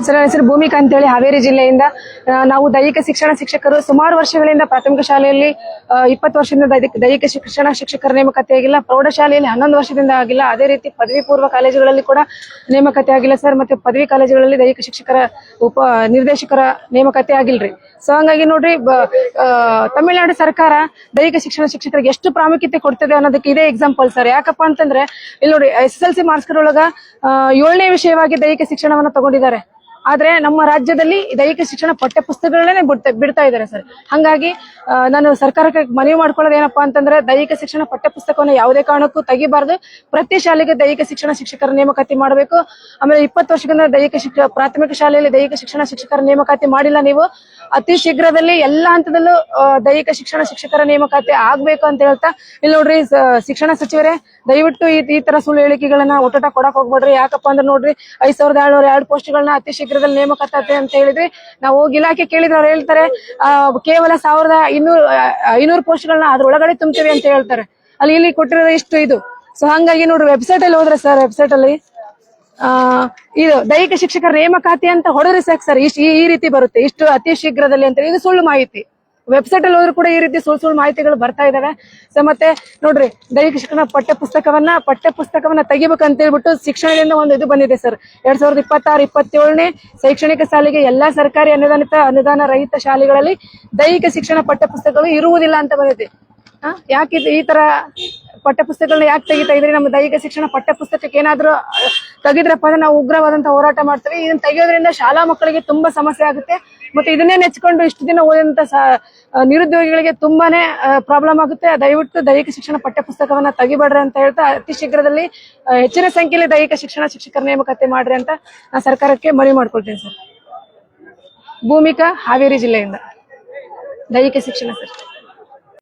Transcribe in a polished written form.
Sir, ನನ್ನ ಹೆಸರು ಭೂಮಿಕಾ ಅಂತೇಳಿ ಹಾವೇರಿ ಜಿಲ್ಲೆಯಿಂದ. ನಾವು ದೈಹಿಕ ಶಿಕ್ಷಣ ಶಿಕ್ಷಕರು ಸುಮಾರು ವರ್ಷಗಳಿಂದ ಪ್ರಾಥಮಿಕ ಶಾಲೆಯಲ್ಲಿ 20 ವರ್ಷದಿಂದ ದೈಹಿಕ ಶಿಕ್ಷಣ ಶಿಕ್ಷಕರ ನೇಮಕಾತಿ ಆಗಿಲ್ಲ. ಪ್ರೌಢಶಾಲೆಯಲ್ಲಿ 11 ವರ್ಷದಿಂದ ಆಗಿಲ್ಲ. ಅದೇ ರೀತಿ ಪದವಿ ಪೂರ್ವ ಕಾಲೇಜುಗಳಲ್ಲಿ ಕೂಡ ನೇಮಕಾತಿ ಆಗಿಲ್ಲ ಸರ್. ಮತ್ತೆ ಪದವಿ ಕಾಲೇಜುಗಳಲ್ಲಿ ದೈಹಿಕ ಶಿಕ್ಷಕರ ನಿರ್ದೇಶಕರ ನೇಮಕಾತಿ ಆಗಿಲ್ರಿ. ಸೊ ಹಂಗಾಗಿ ನೋಡ್ರಿ, ತಮಿಳುನಾಡು ಸರ್ಕಾರ ದೈಹಿಕ ಶಿಕ್ಷಣ ಶಿಕ್ಷಕರಿಗೆ ಎಷ್ಟು ಪ್ರಾಮುಖ್ಯತೆ ಕೊಡ್ತದೆ ಅನ್ನೋದಕ್ಕೆ ಇದೇ ಎಕ್ಸಾಂಪಲ್ ಸರ್. ಯಾಕಪ್ಪ ಅಂತಂದ್ರೆ ಇಲ್ಲಿ ನೋಡಿ, SSLC ಮಾರ್ಕ್ಸ್ ಒಳಗ 7ನೇ ವಿಷಯವಾಗಿ ದೈಹಿಕ ಶಿಕ್ಷಣವನ್ನ ತಗೊಂಡಿದ್ದಾರೆ. ಆದ್ರೆ ನಮ್ಮ ರಾಜ್ಯದಲ್ಲಿ ದೈಹಿಕ ಶಿಕ್ಷಣ ಪಠ್ಯ ಪುಸ್ತಕಗಳನ್ನೇ ಬಿಡ್ತಾ ಇದ್ದಾರೆ ಸರ್. ಹಂಗಾಗಿ ನಾನು ಸರ್ಕಾರಕ್ಕೆ ಮನವಿ ಮಾಡ್ಕೊಳ್ಳೋದು ಏನಪ್ಪಾ ಅಂತಂದ್ರೆ, ದೈಹಿಕ ಶಿಕ್ಷಣ ಪಠ್ಯ ಪುಸ್ತಕವನ್ನು ಯಾವುದೇ ಕಾರಣಕ್ಕೂ ತೆಗಿಬಾರ್ದು. ಪ್ರತಿ ಶಾಲೆಗೆ ದೈಹಿಕ ಶಿಕ್ಷಣ ಶಿಕ್ಷಕರ ನೇಮಕಾತಿ ಮಾಡಬೇಕು. ಆಮೇಲೆ 20 ವರ್ಷದಿಂದ ಪ್ರಾಥಮಿಕ ಶಾಲೆಯಲ್ಲಿ ದೈಹಿಕ ಶಿಕ್ಷಣ ಶಿಕ್ಷಕರ ನೇಮಕಾತಿ ಮಾಡಿಲ್ಲ ನೀವು. ಅತಿ ಶೀಘ್ರದಲ್ಲಿ ಎಲ್ಲಾ ಹಂತದಲ್ಲೂ ದೈಹಿಕ ಶಿಕ್ಷಣ ಶಿಕ್ಷಕರ ನೇಮಕಾತಿ ಆಗ್ಬೇಕು ಅಂತ ಹೇಳ್ತಾ, ಇಲ್ಲಿ ನೋಡ್ರಿ, ಶಿಕ್ಷಣ ಸಚಿವರೇ ದಯವಿಟ್ಟು ಈ ತರ ಸುಳ್ಳು ಹೇಳಿಕೆಗಳನ್ನ ಒಟ್ಟೊಟ್ಟ ಕೊಡಕ್ ಹೋಗ್ಬೇಡ್ರಿ. ಯಾಕಪ್ಪ ಅಂದ್ರೆ ನೋಡ್ರಿ, 5702 ಪೋಸ್ಟ್ಗಳನ್ನ ಅತಿ ಶೀಘ್ರದಲ್ಲಿ ನೇಮಕಾತಿ ಅಂತ ಹೇಳಿದ್ರಿ. ನಾವು ಹೋಗಿ ಇಲಾಖೆ ಕೇಳಿದ್ರೆ ಅವ್ರು ಹೇಳ್ತಾರೆ ಕೇವಲ 1200 ಪೋಸ್ಟ್ಗಳನ್ನ ಅದ್ರೊಳಗಡೆ ತುಂಬ್ತೀವಿ ಅಂತ ಹೇಳ್ತಾರೆ. ಇಲ್ಲಿ ಕೊಟ್ಟಿರೋದು ಇಷ್ಟು ಇದು. ಸೊ ಹಂಗಾಗಿ ನೋಡ್ರಿ, ವೆಬ್ಸೈಟ್ ಅಲ್ಲಿ ಹೋದ್ರೆ ಸರ್, ವೆಬ್ಸೈಟ್ ಅಲ್ಲಿ ಇದು ದೈಹಿಕ ಶಿಕ್ಷಕರ ನೇಮಕಾತಿ ಅಂತ ಹೊಡೆದ್ರೆ ಸಾಕು ಸರ್, ಈ ರೀತಿ ಬರುತ್ತೆ, ಇಷ್ಟು ಅತಿ ಶೀಘ್ರದಲ್ಲಿ ಅಂತ. ಇದು ಸುಳ್ಳು ಮಾಹಿತಿ. ವೆಬ್ಸೈಟ್ ಅಲ್ಲಿ ಹೋದ್ರು ಕೂಡ ಈ ರೀತಿ ಸುಳ್ಳು ಮಾಹಿತಿಗಳು ಬರ್ತಾ ಇದಾವೆ. ಸೊ ಮತ್ತೆ ನೋಡ್ರಿ, ದೈಹಿಕ ಶಿಕ್ಷಣ ಪಠ್ಯ ಪುಸ್ತಕವನ್ನ ತೆಗಿಬೇಕಂತ ಹೇಳ್ಬಿಟ್ಟು ಶಿಕ್ಷಣದಿಂದ ಒಂದು ಇದು ಬಂದಿದೆ ಸರ್. 2026-27ನೇ ಶೈಕ್ಷಣಿಕ ಸಾಲಿಗೆ ಎಲ್ಲಾ ಸರ್ಕಾರಿ ಅನುದಾನ ರಹಿತ ಶಾಲೆಗಳಲ್ಲಿ ದೈಹಿಕ ಶಿಕ್ಷಣ ಪಠ್ಯ ಪುಸ್ತಕಗಳು ಇರುವುದಿಲ್ಲ ಅಂತ ಬಂದಿದೆ. ಯಾಕೆ ಈ ತರ ಪಠ್ಯ ಪುಸ್ತಕಗಳನ್ನ ಯಾಕೆ ತೆಗಿತಾ ಇದ್ರಿ? ನಮ್ಮ ದೈಹಿಕ ಶಿಕ್ಷಣ ಪಠ್ಯ ಪುಸ್ತಕಕ್ಕೆ ಏನಾದ್ರೂ ತೆಗಿದ್ರಪ್ಪ ಅಂದ್ರೆ ನಾವು ಉಗ್ರವಾದಂತ ಹೋರಾಟ ಮಾಡ್ತೀವಿ. ಇದನ್ನ ತೆಗೆಯೋದ್ರಿಂದ ಶಾಲಾ ಮಕ್ಕಳಿಗೆ ತುಂಬಾ ಸಮಸ್ಯೆ ಆಗುತ್ತೆ. ಮತ್ತೆ ಇದನ್ನೇ ನೆಚ್ಕೊಂಡು ಇಷ್ಟು ದಿನ ಓದಂತ ನಿರುದ್ಯೋಗಿಗಳಿಗೆ ತುಂಬಾನೇ ಪ್ರಾಬ್ಲಮ್ ಆಗುತ್ತೆ. ದಯವಿಟ್ಟು ದೈಹಿಕ ಶಿಕ್ಷಣ ಪಠ್ಯ ಪುಸ್ತಕವನ್ನ ತೆಗಿಬೇಡ್ರಿ ಅಂತ ಹೇಳ್ತಾ, ಅತಿ ಶೀಘ್ರದಲ್ಲಿ ಹೆಚ್ಚಿನ ಸಂಖ್ಯೆಯಲ್ಲಿ ದೈಹಿಕ ಶಿಕ್ಷಣ ಶಿಕ್ಷಕರ ನೇಮಕಾತಿ ಮಾಡ್ರಿ ಅಂತ ನಾನು ಸರ್ಕಾರಕ್ಕೆ ಮನವಿ ಮಾಡ್ಕೊಳ್ತೀನಿ ಸರ್. ಭೂಮಿಕಾ, ಹಾವೇರಿ ಜಿಲ್ಲೆಯಿಂದ, ದೈಹಿಕ ಶಿಕ್ಷಣ ಸರ್.